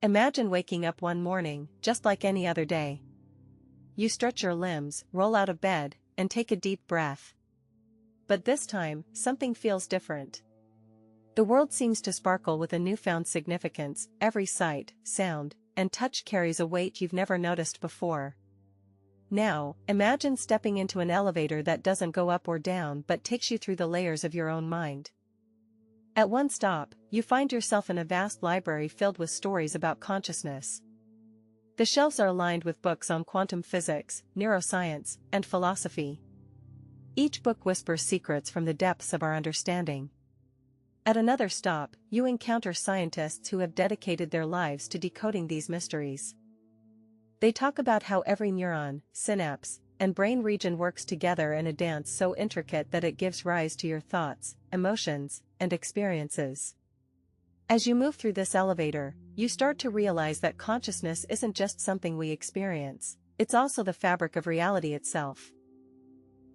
Imagine waking up one morning, just like any other day. You stretch your limbs, roll out of bed, and take a deep breath. But this time, something feels different. The world seems to sparkle with a newfound significance. Every sight, sound, and touch carries a weight you've never noticed before. Now, imagine stepping into an elevator that doesn't go up or down but takes you through the layers of your own mind. At one stop, you find yourself in a vast library filled with stories about consciousness. The shelves are lined with books on quantum physics, neuroscience, and philosophy. Each book whispers secrets from the depths of our understanding. At another stop, you encounter scientists who have dedicated their lives to decoding these mysteries. They talk about how every neuron, synapse, and brain region works together in a dance so intricate that it gives rise to your thoughts, emotions, and experiences. As you move through this elevator, you start to realize that consciousness isn't just something we experience, it's also the fabric of reality itself.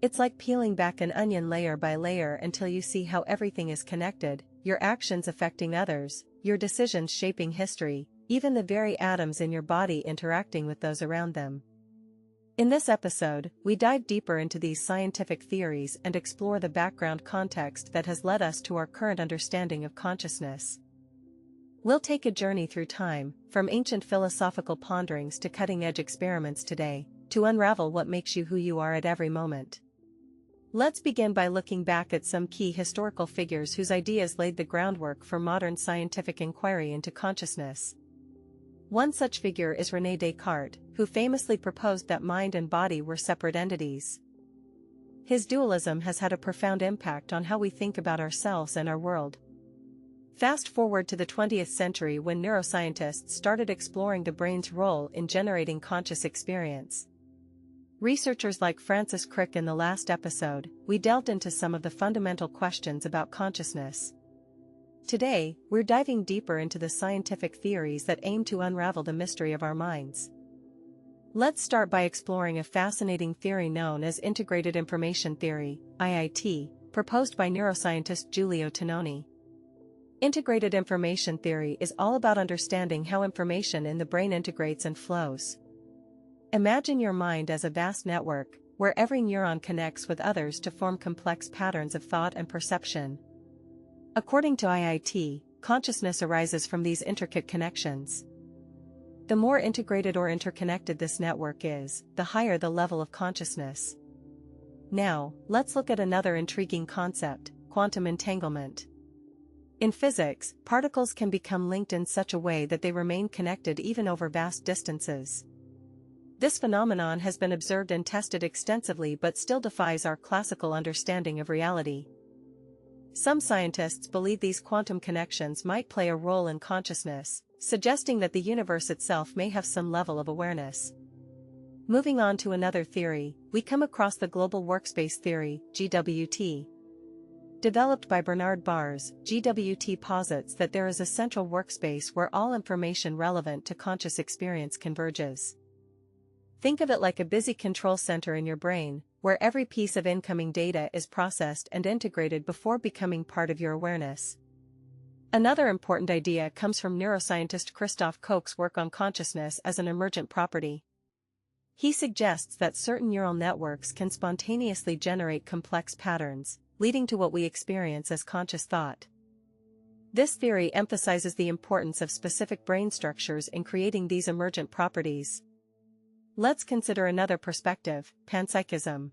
It's like peeling back an onion layer by layer until you see how everything is connected, your actions affecting others, your decisions shaping history, even the very atoms in your body interacting with those around them. In this episode, we dive deeper into these scientific theories and explore the background context that has led us to our current understanding of consciousness. We'll take a journey through time, from ancient philosophical ponderings to cutting-edge experiments today, to unravel what makes you who you are at every moment. Let's begin by looking back at some key historical figures whose ideas laid the groundwork for modern scientific inquiry into consciousness. One such figure is René Descartes, who famously proposed that mind and body were separate entities. His dualism has had a profound impact on how we think about ourselves and our world. Fast forward to the 20th century when neuroscientists started exploring the brain's role in generating conscious experience. Researchers like Francis Crick. In the last episode, we delved into some of the fundamental questions about consciousness. Today, we're diving deeper into the scientific theories that aim to unravel the mystery of our minds. Let's start by exploring a fascinating theory known as Integrated Information Theory, IIT, proposed by neuroscientist Giulio Tononi. Integrated information theory is all about understanding how information in the brain integrates and flows. Imagine your mind as a vast network, where every neuron connects with others to form complex patterns of thought and perception. According to IIT, consciousness arises from these intricate connections. The more integrated or interconnected this network is, the higher the level of consciousness. Now, let's look at another intriguing concept, quantum entanglement. In physics, particles can become linked in such a way that they remain connected even over vast distances. This phenomenon has been observed and tested extensively but still defies our classical understanding of reality. Some scientists believe these quantum connections might play a role in consciousness, suggesting that the universe itself may have some level of awareness. Moving on to another theory, we come across the Global Workspace Theory, GWT. Developed by Bernard Baars, GWT posits that there is a central workspace where all information relevant to conscious experience converges. Think of it like a busy control center in your brain, where every piece of incoming data is processed and integrated before becoming part of your awareness. Another important idea comes from neuroscientist Christoph Koch's work on consciousness as an emergent property. He suggests that certain neural networks can spontaneously generate complex patterns, leading to what we experience as conscious thought. This theory emphasizes the importance of specific brain structures in creating these emergent properties. Let's consider another perspective, panpsychism.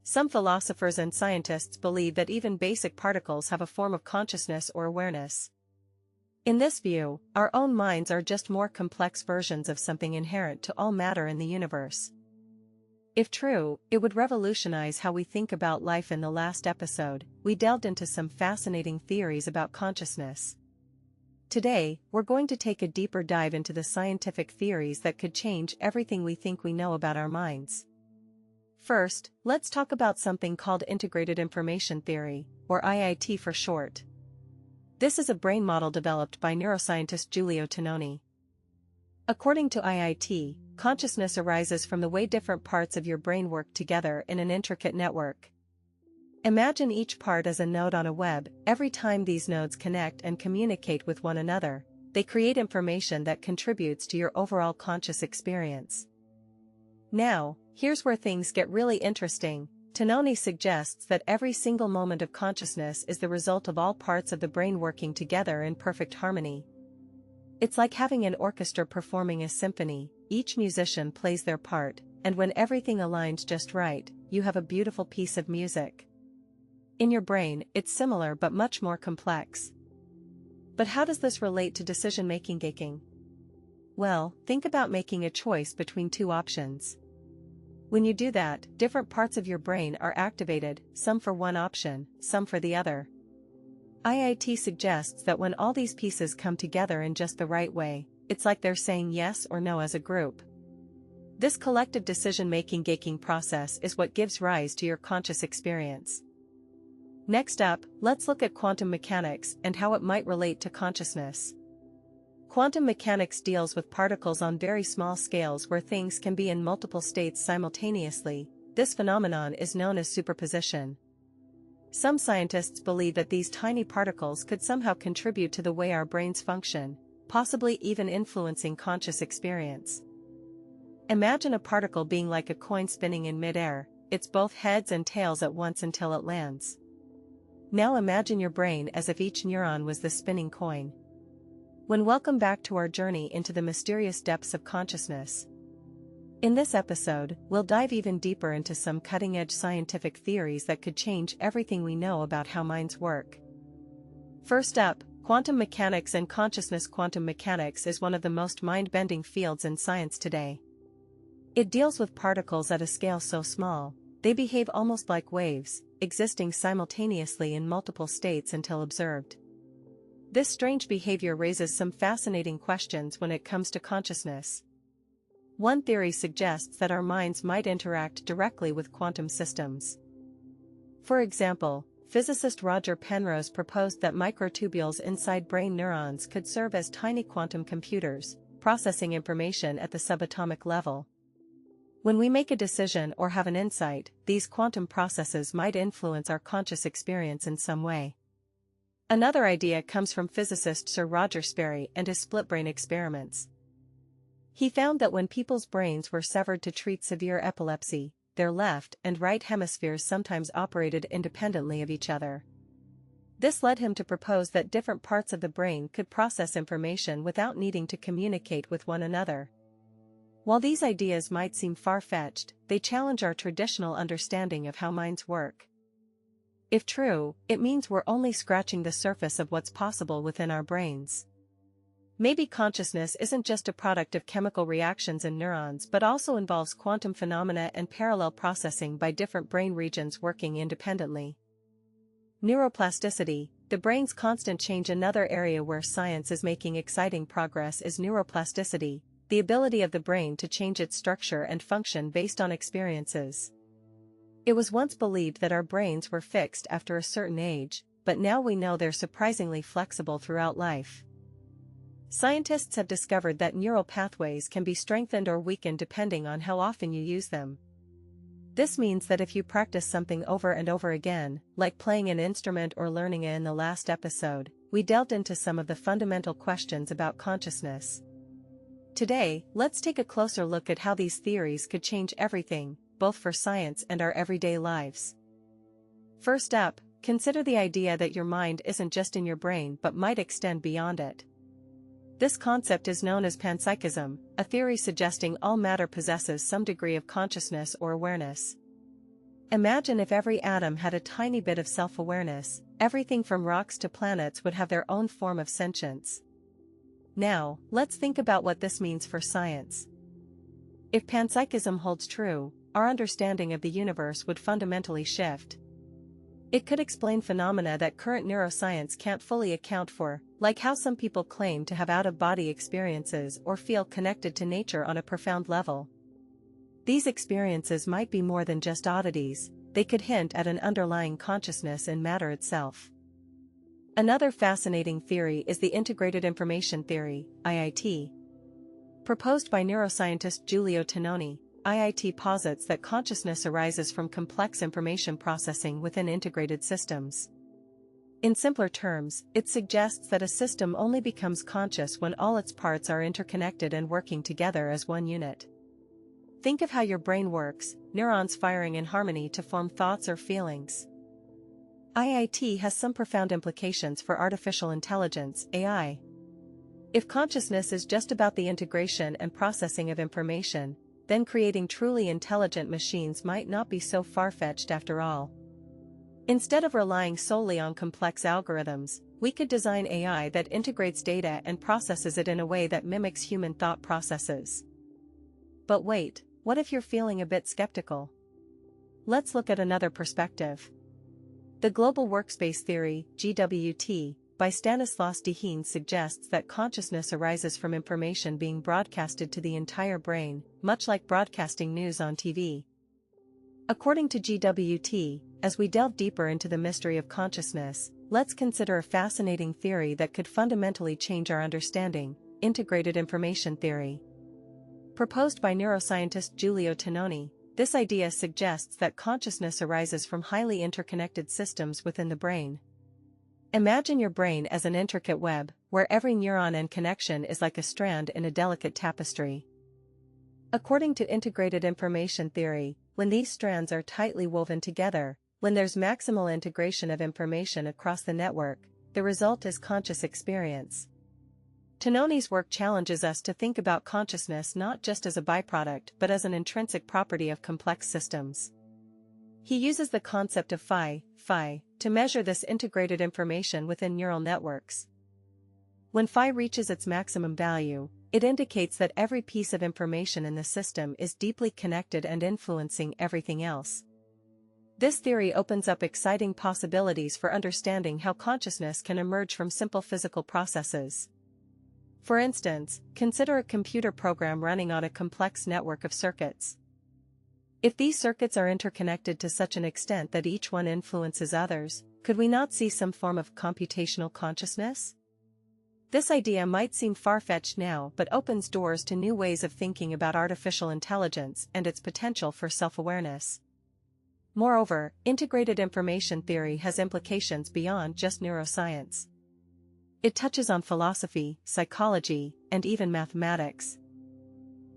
Some philosophers and scientists believe that even basic particles have a form of consciousness or awareness. In this view, our own minds are just more complex versions of something inherent to all matter in the universe. If true, it would revolutionize how we think about life. In the last episode, we delved into some fascinating theories about consciousness. Today, we're going to take a deeper dive into the scientific theories that could change everything we think we know about our minds. First, let's talk about something called Integrated Information Theory, or IIT for short. This is a brain model developed by neuroscientist Giulio Tononi. According to IIT, consciousness arises from the way different parts of your brain work together in an intricate network. Imagine each part as a node on a web. Every time these nodes connect and communicate with one another, they create information that contributes to your overall conscious experience. Now, here's where things get really interesting. Tononi suggests that every single moment of consciousness is the result of all parts of the brain working together in perfect harmony. It's like having an orchestra performing a symphony. Each musician plays their part, and when everything aligns just right, you have a beautiful piece of music. In your brain, it's similar but much more complex. But how does this relate to decision-making making? Well, think about making a choice between two options. When you do that, different parts of your brain are activated, some for one option, some for the other. IIT suggests that when all these pieces come together in just the right way, it's like they're saying yes or no as a group. This collective decision-making process is what gives rise to your conscious experience. Next up, let's look at quantum mechanics and how it might relate to consciousness. Quantum mechanics deals with particles on very small scales where things can be in multiple states simultaneously. This phenomenon is known as superposition. Some scientists believe that these tiny particles could somehow contribute to the way our brains function, possibly even influencing conscious experience. Imagine a particle being like a coin spinning in midair. It's both heads and tails at once until it lands. Now imagine your brain as if each neuron was the spinning coin. Welcome back to our journey into the mysterious depths of consciousness. In this episode, we'll dive even deeper into some cutting-edge scientific theories that could change everything we know about how minds work. First up, quantum mechanics and consciousness. Quantum mechanics is one of the most mind-bending fields in science today. It deals with particles at a scale so small, they behave almost like waves, existing simultaneously in multiple states until observed. This strange behavior raises some fascinating questions when it comes to consciousness. One theory suggests that our minds might interact directly with quantum systems. For example, physicist Roger Penrose proposed that microtubules inside brain neurons could serve as tiny quantum computers, processing information at the subatomic level. When we make a decision or have an insight, these quantum processes might influence our conscious experience in some way. Another idea comes from physicist Sir Roger Sperry and his split-brain experiments. He found that when people's brains were severed to treat severe epilepsy, their left and right hemispheres sometimes operated independently of each other. This led him to propose that different parts of the brain could process information without needing to communicate with one another. While these ideas might seem far-fetched, they challenge our traditional understanding of how minds work. If true, it means we're only scratching the surface of what's possible within our brains. Maybe consciousness isn't just a product of chemical reactions in neurons but also involves quantum phenomena and parallel processing by different brain regions working independently. Neuroplasticity, the brain's constant change. Another area where science is making exciting progress is neuroplasticity, the ability of the brain to change its structure and function based on experiences. It was once believed that our brains were fixed after a certain age, but now we know they're surprisingly flexible throughout life. Scientists have discovered that neural pathways can be strengthened or weakened depending on how often you use them. This means that if you practice something over and over again, like playing an instrument or learning it. In the last episode, we delved into some of the fundamental questions about consciousness. Today, let's take a closer look at how these theories could change everything, both for science and our everyday lives. First up, consider the idea that your mind isn't just in your brain but might extend beyond it. This concept is known as panpsychism, a theory suggesting all matter possesses some degree of consciousness or awareness. Imagine if every atom had a tiny bit of self-awareness. Everything from rocks to planets would have their own form of sentience. Now, let's think about what this means for science. If panpsychism holds true, our understanding of the universe would fundamentally shift. It could explain phenomena that current neuroscience can't fully account for, like how some people claim to have out-of-body experiences or feel connected to nature on a profound level. These experiences might be more than just oddities, they could hint at an underlying consciousness in matter itself. Another fascinating theory is the integrated information theory, IIT. Proposed by neuroscientist Giulio Tononi, IIT posits that consciousness arises from complex information processing within integrated systems. In simpler terms, it suggests that a system only becomes conscious when all its parts are interconnected and working together as one unit. Think of how your brain works, neurons firing in harmony to form thoughts or feelings. IIT has some profound implications for artificial intelligence, AI. If consciousness is just about the integration and processing of information, then creating truly intelligent machines might not be so far-fetched after all. Instead of relying solely on complex algorithms, we could design AI that integrates data and processes it in a way that mimics human thought processes. But wait, what if you're feeling a bit skeptical? Let's look at another perspective. The Global Workspace Theory, GWT, by Stanislas Dehaene suggests that consciousness arises from information being broadcasted to the entire brain, much like broadcasting news on TV. According to GWT, as we delve deeper into the mystery of consciousness, let's consider a fascinating theory that could fundamentally change our understanding: integrated information theory. Proposed by neuroscientist Giulio Tononi, this idea suggests that consciousness arises from highly interconnected systems within the brain. Imagine your brain as an intricate web, where every neuron and connection is like a strand in a delicate tapestry. According to integrated information theory, when these strands are tightly woven together, when there's maximal integration of information across the network, the result is conscious experience. Tononi's work challenges us to think about consciousness not just as a byproduct but as an intrinsic property of complex systems. He uses the concept of phi to measure this integrated information within neural networks. When phi reaches its maximum value, it indicates that every piece of information in the system is deeply connected and influencing everything else. This theory opens up exciting possibilities for understanding how consciousness can emerge from simple physical processes. For instance, consider a computer program running on a complex network of circuits. If these circuits are interconnected to such an extent that each one influences others, could we not see some form of computational consciousness? This idea might seem far-fetched now but opens doors to new ways of thinking about artificial intelligence and its potential for self-awareness. Moreover, integrated information theory has implications beyond just neuroscience. It touches on philosophy, psychology, and even mathematics.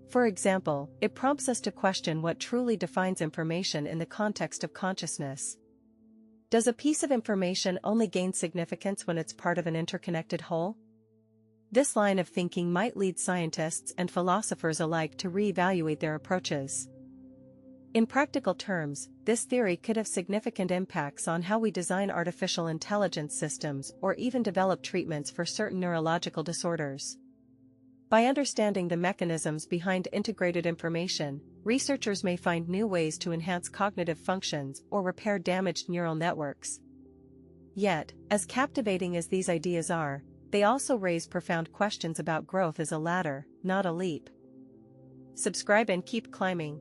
For example, it prompts us to question what truly defines information in the context of consciousness. Does a piece of information only gain significance when it's part of an interconnected whole? This line of thinking might lead scientists and philosophers alike to re-evaluate their approaches. In practical terms, this theory could have significant impacts on how we design artificial intelligence systems or even develop treatments for certain neurological disorders. By understanding the mechanisms behind integrated information, researchers may find new ways to enhance cognitive functions or repair damaged neural networks. Yet, as captivating as these ideas are, they also raise profound questions about growth as a ladder, not a leap. Subscribe and keep climbing.